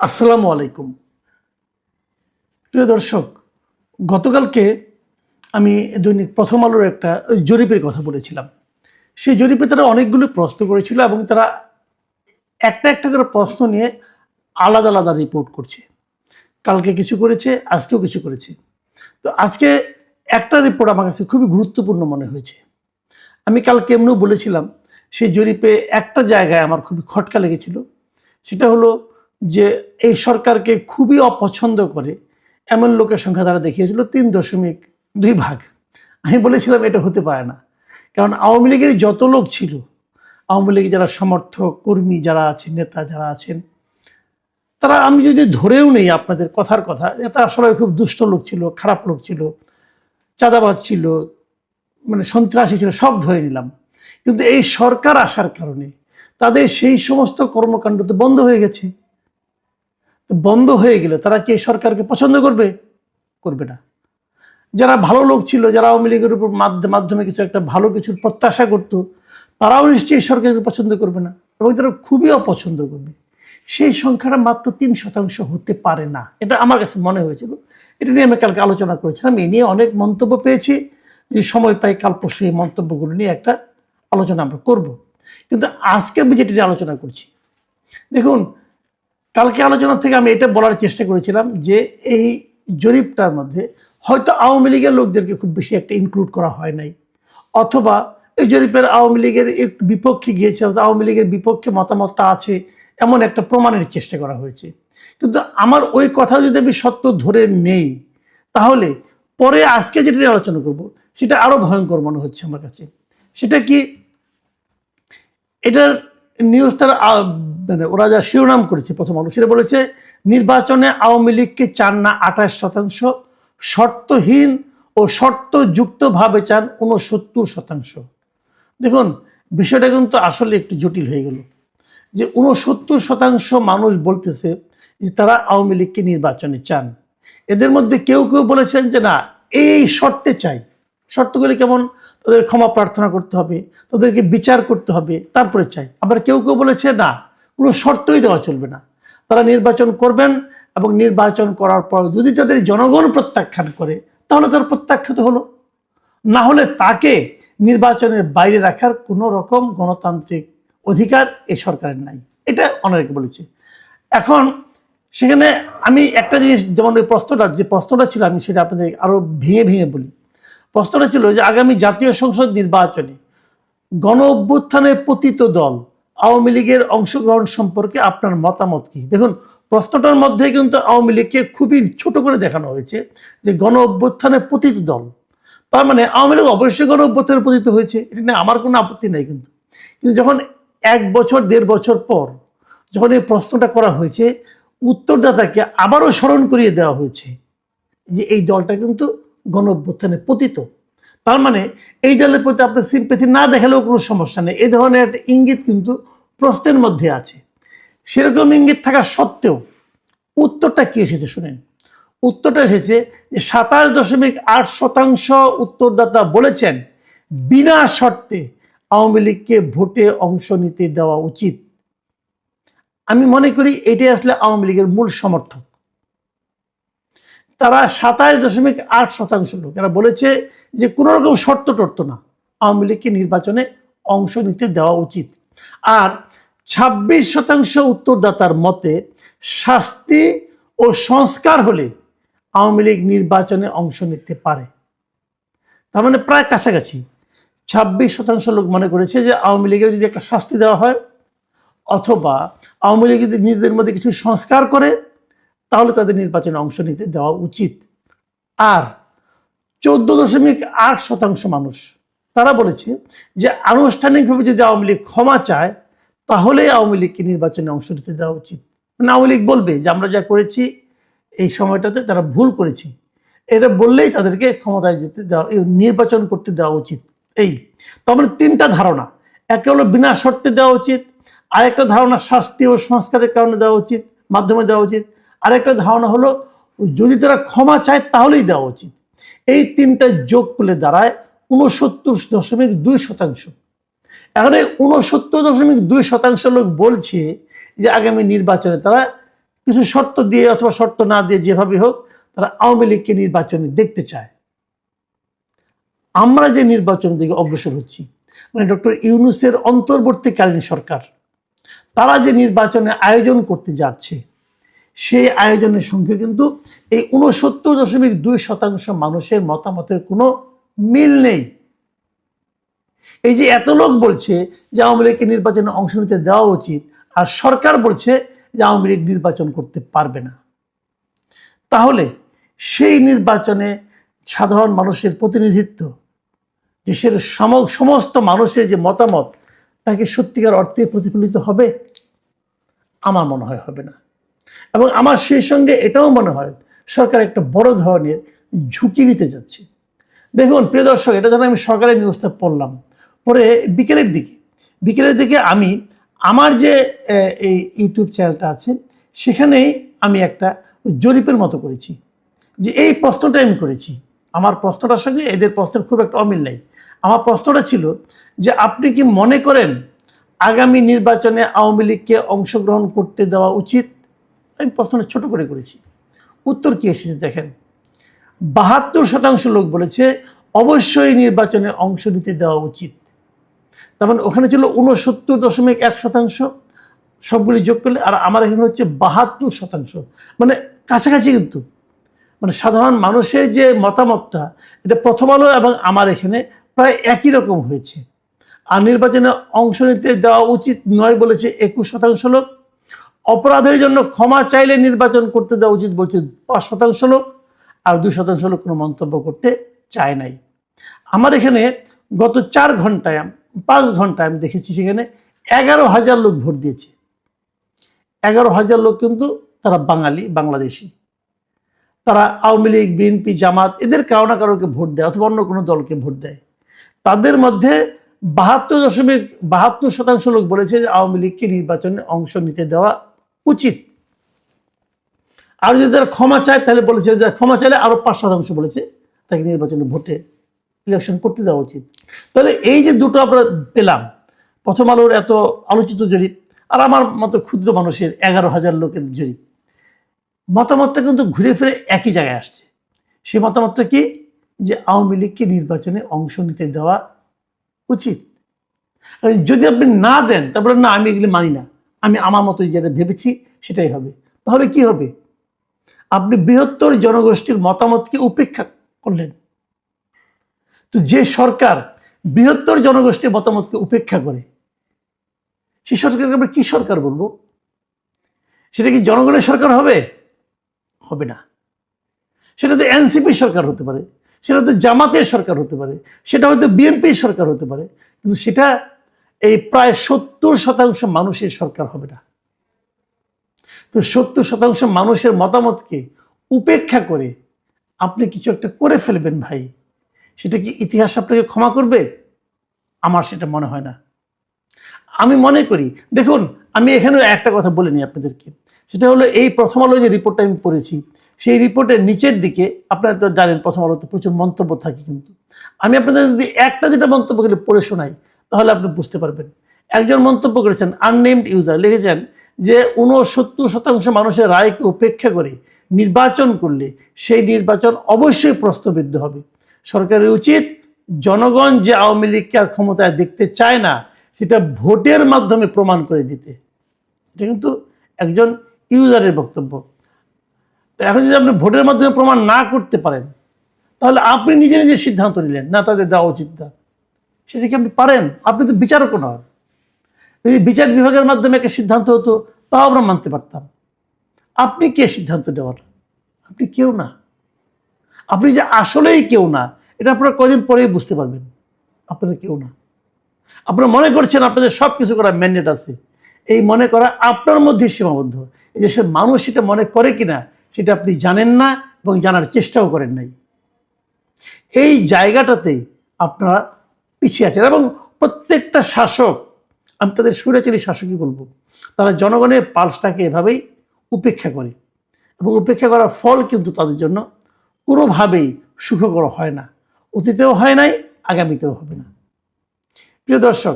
আসসালামু আলাইকুম। প্রিয় দর্শক, গতকালকে আমি দৈনিক প্রথম আলোর একটা জরিপের কথা বলেছিলাম। সেই জরিপে তারা অনেকগুলো প্রশ্ন করেছিল এবং তারা একটা একটা করে প্রশ্ন নিয়ে আলাদা আলাদা রিপোর্ট করছে। কালকে কিছু করেছে, আজকেও কিছু করেছে। তো আজকে একটা রিপোর্ট আমার কাছে খুবই গুরুত্বপূর্ণ মনে হয়েছে। আমি কালকে এমনিও বলেছিলাম, সেই জরিপে একটা জায়গায় আমার খুবই খটকা লেগেছিল। সেটা হলো যে এই সরকারকে খুবই অপছন্দ করে এমন লোকের সংখ্যা তারা দেখিয়েছিল 3.2 ভাগ। আমি বলেছিলাম এটা হতে পারে না, কারণ আওয়ামী লীগের যত লোক ছিল, আওয়ামী লীগের যারা সমর্থক কর্মী যারা আছেন, নেতা যারা আছেন, তারা আমি যদি ধরেও নেই আপনাদের কথার কথা, তারা সবাই খুব দুষ্ট লোক ছিল, খারাপ লোক ছিল, চাঁদাবাজ ছিল, মানে সন্ত্রাসী ছিল, সব ধরে নিলাম। কিন্তু এই সরকার আসার কারণে তাদের সেই সমস্ত কর্মকাণ্ড তো বন্ধ হয়ে গেছে। বন্ধ হয়ে গেলে তারা কি এই সরকারকে পছন্দ করবে? করবে না। যারা ভালো লোক ছিল, যারা আওয়ামী লীগের উপর মাধ্যমে কিছু একটা ভালো কিছুর প্রত্যাশা করত, তারাও নিশ্চয়ই সরকারকে পছন্দ করবে না, এবং তারা খুবই অপছন্দ করবে। সেই সংখ্যাটা মাত্র 3% হতে পারে না, এটা আমার কাছে মনে হয়েছিল। এটা নিয়ে আমি কালকে আলোচনা করেছিলাম। এই নিয়ে অনেক মন্তব্য পেয়েছি। যে সময় পাই কাল পরশু এই মন্তব্যগুলো নিয়ে একটা আলোচনা আমরা করব। কিন্তু আজকে আমি যেটা নিয়ে আলোচনা করছি, দেখুন, কালকে আলোচনা থেকে আমি এটা বলার চেষ্টা করেছিলাম যে এই জরিপটার মধ্যে হয়তো আওয়ামী লীগের লোকদেরকে খুব বেশি একটা ইনক্লুড করা হয় নাই, অথবা এই জরিপের আওয়ামী লীগের একটু বিপক্ষে গিয়েছে, আওয়ামী লীগের বিপক্ষে মতামতটা আছে এমন একটা প্রমাণের চেষ্টা করা হয়েছে। কিন্তু আমার ওই কথা যদি আমি সত্য ধরে নেই, তাহলে পরে আজকে যেটা নিয়ে আলোচনা করব সেটা আরো ভয়ঙ্কর মনে হচ্ছে আমার কাছে। সেটা কি, এটার নিউজটার মানে ওরা যা শিরোনাম করেছে প্রথম আলো, সেটা বলেছে নির্বাচনে আওয়ামী লীগকে চান না 28%, শর্তহীন ও শর্তযুক্তভাবে চান 69%। দেখুন, বিষয়টা কিন্তু আসলে একটু জটিল হয়ে গেল। যে 69% মানুষ বলতেছে যে তারা আওয়ামী লীগকে নির্বাচনে চান। এদের মধ্যে কেউ কেউ বলেছেন যে না, এই শর্তে চাই। শর্তগুলি কেমন? তাদের ক্ষমা প্রার্থনা করতে হবে, তাদেরকে বিচার করতে হবে, তারপরে চাই। আবার কেউ কেউ বলেছে না, কোনো শর্তই দেওয়া চলবে না, তারা নির্বাচন করবেন, এবং নির্বাচন করার পর যদি তাদের জনগণ প্রত্যাখ্যান করে তাহলে তার প্রত্যাখ্যাত হলো, না হলে তাকে নির্বাচনের বাইরে রাখার কোনো রকম গণতান্ত্রিক অধিকার এই সরকারের নাই। এটা অনেকে বলেছে। এখন সেখানে আমি একটা জিনিস, যেমন ওই প্রশ্নটা ছিল, আমি সেটা আপনাদের আরো ভেঙে ভেঙে বলি। প্রশ্নটা ছিল যে আগামী জাতীয় সংসদ নির্বাচনে গণ অভ্যুত্থানে পতিত দল আওয়ামী লীগের অংশগ্রহণ সম্পর্কে আপনার মতামত কি? দেখুন, প্রশ্নটার মধ্যে কিন্তু আওয়ামী লীগকে খুবই ছোট করে দেখানো হয়েছে যে গণ অভ্যুত্থানে পতিত দল, তার মানে আওয়ামী লীগ অবশ্যই গণ অভ্যুত্থানে পতিত হয়েছে, এটা নিয়ে আমার কোনো আপত্তি নেই। কিন্তু যখন 1 বছর 1.5 বছর পর যখন এই প্রশ্নটা করা হয়েছে, উত্তরদাতাকে আবারও স্মরণ করিয়ে দেওয়া হয়েছে যে এই দলটা কিন্তু গণ অভ্যুত্থানে পতিত। তার মানে এই দলের প্রতি আপনার সিম্প্যাথি না দেখালেও কোনো সমস্যা নেই, এই ধরনের একটা ইঙ্গিত কিন্তু প্রশ্নের মধ্যে আছে। সেরকম ইঙ্গিত থাকা সত্ত্বেও উত্তরটা কি এসেছে শুনেন। উত্তরটা এসেছে যে 27.8% উত্তরদাতা বলেছেন বিনা শর্তে আওয়ামী লীগকে ভোটে অংশ নিতে দেওয়া উচিত। আমি মনে করি এটাই আসলে আওয়ামী লীগের মূল সমর্থক। তারা 27.8% লোক এরা বলেছে যে কোনো রকম শর্ত টর্ত না, আওয়ামী লীগকে নির্বাচনে অংশ নিতে দেওয়া উচিত। আর 26% উত্তরদাতার মতে শাস্তি ও সংস্কার হলে আওয়ামী লীগ নির্বাচনে অংশ নিতে পারে। তার মানে প্রায় কাছাকাছি 26% লোক মনে করেছে যে আওয়ামী লীগের যদি একটা শাস্তি দেওয়া হয়, অথবা আওয়ামী লীগ যদি নিজেদের মধ্যে কিছু সংস্কার করে, তাহলে তাদের নির্বাচনে অংশ নিতে দেওয়া উচিত। আর 14.8% মানুষ তারা বলেছে যে আনুষ্ঠানিকভাবে যদি আওয়ামী লীগ ক্ষমা চায়, তাহলে আওয়ামী লীগকে নির্বাচনে অংশ নিতে দেওয়া উচিত। মানে আওয়ামী লীগ বলবে যে আমরা যা করেছি এই সময়টাতে তারা ভুল করেছি, এটা বললেই তাদেরকে ক্ষমতায় যেতে দেওয়া, নির্বাচন করতে দেওয়া উচিত। এই তার মানে 3টা ধারণা। একটা হলো বিনা শর্তে দেওয়া উচিত, আরেকটা ধারণা শাস্তি ও সংস্কারের কারণে দেওয়া উচিত, মাধ্যমে দেওয়া উচিত, আরেকটা ধারণা হলো যদি তারা ক্ষমা চায় তাহলেই দেওয়া উচিত। এই 3টা যোগ করলে দাঁড়ায় 69.2%। এখন এই 69.2% লোক বলছে যে আগামী নির্বাচনে তারা কিছু শর্ত দিয়ে অথবা শর্ত না দিয়ে যেভাবে হোক তারা আওয়ামী লীগকে নির্বাচনে দেখতে চায়। আমরা যে নির্বাচনের দিকে অগ্রসর হচ্ছি, মানে ডক্টর ইউনূসের অন্তর্বর্তীকালীন সরকার, তারা যে নির্বাচনে আয়োজন করতে যাচ্ছে, সেই আয়োজনের সঙ্গে কিন্তু এই ৬৯.২% মানুষের মতামতের কোনো মিল নেই। এই যে এত লোক বলছে যে আওয়ামী লীগকে নির্বাচনে অংশ নিতে দেওয়া উচিত, আর সরকার বলছে যে আওয়ামী লীগ নির্বাচন করতে পারবে না, তাহলে সেই নির্বাচনে সাধারণ মানুষের প্রতিনিধিত্ব, দেশের সমস্ত মানুষের যে মতামত, তাকে সত্যিকার অর্থে প্রতিফলিত হবে? আমার মনে হয় হবে না। এবং আমার সেই সঙ্গে এটাও মনে হয় সরকার একটা বড় ধরনের ঝুঁকি নিতে যাচ্ছে। দেখুন প্রিয় দর্শক, এটা যেন আমি সরকারের নিউজটা পড়লাম, পরে বিকেলের দিকে আমি আমার যে এই ইউটিউব চ্যানেলটা আছে সেখানেই আমি একটা জরিপের মতো করেছি, যে এই প্রশ্নটা আমি করেছি। আমার প্রশ্নটার সঙ্গে এদের প্রশ্নের খুব একটা অমিল নেই। আমার প্রশ্নটা ছিল যে আপনি কি মনে করেন আগামী নির্বাচনে আওয়ামী লীগকে অংশগ্রহণ করতে দেওয়া উচিত? আমি প্রশ্নটা ছোট করে করেছি। উত্তর কি এসেছে দেখেন, ৭২% লোক বলেছে অবশ্যই নির্বাচনে অংশ নিতে দেওয়া উচিত। তার মানে ওখানে ছিল ৬৯.১%, সবগুলি যোগ করলে, আর আমার এখানে হচ্ছে ৭২%, মানে কাছাকাছি। কিন্তু মানে সাধারণ মানুষের যে মতামতটা, এটা প্রথম আলো এবং আমার এখানে প্রায় একই রকম হয়েছে। আর নির্বাচনে অংশ নিতে দেওয়া উচিত নয় বলেছে ২১% লোক। অপরাধের জন্য ক্ষমা চাইলে নির্বাচন করতে দেওয়া উচিত বলছে ৫% লোক, আর ২% লোক কোনো মন্তব্য করতে চায় নাই। আমার এখানে গত ৫ ঘন্টায় আমি দেখেছি সেখানে ১১,০০০ লোক ভোট দিয়েছে। ১১,০০০ লোক কিন্তু তারা বাংলাদেশি। তারা আওয়ামী লীগ, বিএনপি, জামাত এদের কারো না কারোকে ভোট দেয় অথবা অন্য কোনো দলকে ভোট দেয়। তাদের মধ্যে ৭২% লোক বলেছে যে আওয়ামী লীগকে নির্বাচনে অংশ নিতে দেওয়া উচিত। আর যদি তারা ক্ষমা চায় তাহলে বলেছে যে ক্ষমা চাইলে আরও ৫% বলেছে তাকে নির্বাচনে ইলেকশন করতে দেওয়া উচিত। তাহলে এই যে দুটো আমরা পেলাম, প্রথম আলোর এত আলোচিত জরিপ আর আমার মতো ক্ষুদ্র মানুষের ১১,০০০ লোকের জরিপ, মতামতটা কিন্তু ঘুরে ফিরে একই জায়গায় আসছে। সেই মতামতটা কি? যে আওয়ামী লীগকে নির্বাচনে অংশ নিতে দেওয়া উচিত। যদি আপনি না দেন, তারপরে না আমি এগুলি মানি না, আমি আমার মতো যেটা ভেবেছি সেটাই হবে, তাহলে কি হবে? আপনি বৃহত্তর জনগোষ্ঠীর মতামতকে উপেক্ষা করলেন। তো যে সরকার বৃহত্তর জনগোষ্ঠীর মতামতকে উপেক্ষা করে, সেই সরকারকে আমরা কি সরকার বলবো? সেটা কি জনগণের সরকার হবে? হবে না। সেটা তো এনসিপির সরকার হতে পারে, সেটা তো জামাতের সরকার হতে পারে, সেটা হয়তো বিএনপির সরকার হতে পারে, কিন্তু সেটা এই প্রায় ৭০% মানুষের সরকার হবে না। তো ৭০% মানুষের মতামতকে উপেক্ষা করে আপনি কিছু একটা করে ফেলবেন ভাই, সেটা কি ইতিহাস আপনাকে ক্ষমা করবে? আমার সেটা মনে হয় না। আমি মনে করি, দেখুন আমি এখানে একটা কথা বলে নিই আপনাদেরকে, সেটা হলো এই প্রথম আলো যে রিপোর্টটা আমি পড়েছি, সেই রিপোর্টের নিচের দিকে আপনারা তো জানেন প্রথম আলোতে প্রচুর মন্তব্য থাকে, কিন্তু আমি আপনাদের যদি একটা যেটা মন্তব্যগুলো পড়ে শোনাই তাহলে আপনি বুঝতে পারবেন। একজন মন্তব্য করেছেন, আননেমড ইউজার লিখেছেন যে ৬৯% মানুষের রায়কে উপেক্ষা করে নির্বাচন করলে সেই নির্বাচন অবশ্যই প্রশ্নবিদ্ধ হবে। সরকারের উচিত জনগণ যে আওয়ামী লীগকে আর ক্ষমতায় দেখতে চায় না সেটা ভোটের মাধ্যমে প্রমাণ করে দিতে। এটা কিন্তু একজন ইউজারের বক্তব্য। তো এখন যদি আপনি ভোটের মাধ্যমে প্রমাণ না করতে পারেন, তাহলে আপনি নিজে নিজে সিদ্ধান্ত নিলেন না তাদের দেওয়া উচিত না, সেটা কি আপনি পারেন? আপনি তো বিচারকও নন। যদি বিচার বিভাগের মাধ্যমে একটা সিদ্ধান্ত হতো তাও আমরা মানতে পারতাম। আপনি কে সিদ্ধান্ত দেওয়ার? আপনি কেউ না। আপনি যে আসলেই কেউ না, এটা আপনারা কদিন পরেই বুঝতে পারবেন। আপনারা কেউ না। আপনারা মনে করছেন আপনাদের সব কিছু করার ম্যান্ডেট আছে, এই মনে করা আপনার মধ্যে সীমাবদ্ধ। এই দেশের মানুষ সেটা মনে করে কিনা সেটা আপনি জানেন না এবং জানার চেষ্টাও করেন নাই। এই জায়গাটাতেই আপনারা পিছিয়ে আছেন। এবং প্রত্যেকটা শাসক, আমি তাদের স্বৈরাচারী শাসকই বলবো, তারা জনগণের পালসটাকে এভাবেই উপেক্ষা করে, এবং উপেক্ষা করার ফল কিন্তু তাদের জন্য কোনোভাবেই সুখকর হয় না। অতীতেও হয় নাই, আগামীতেও হবে না। প্রিয় দর্শক,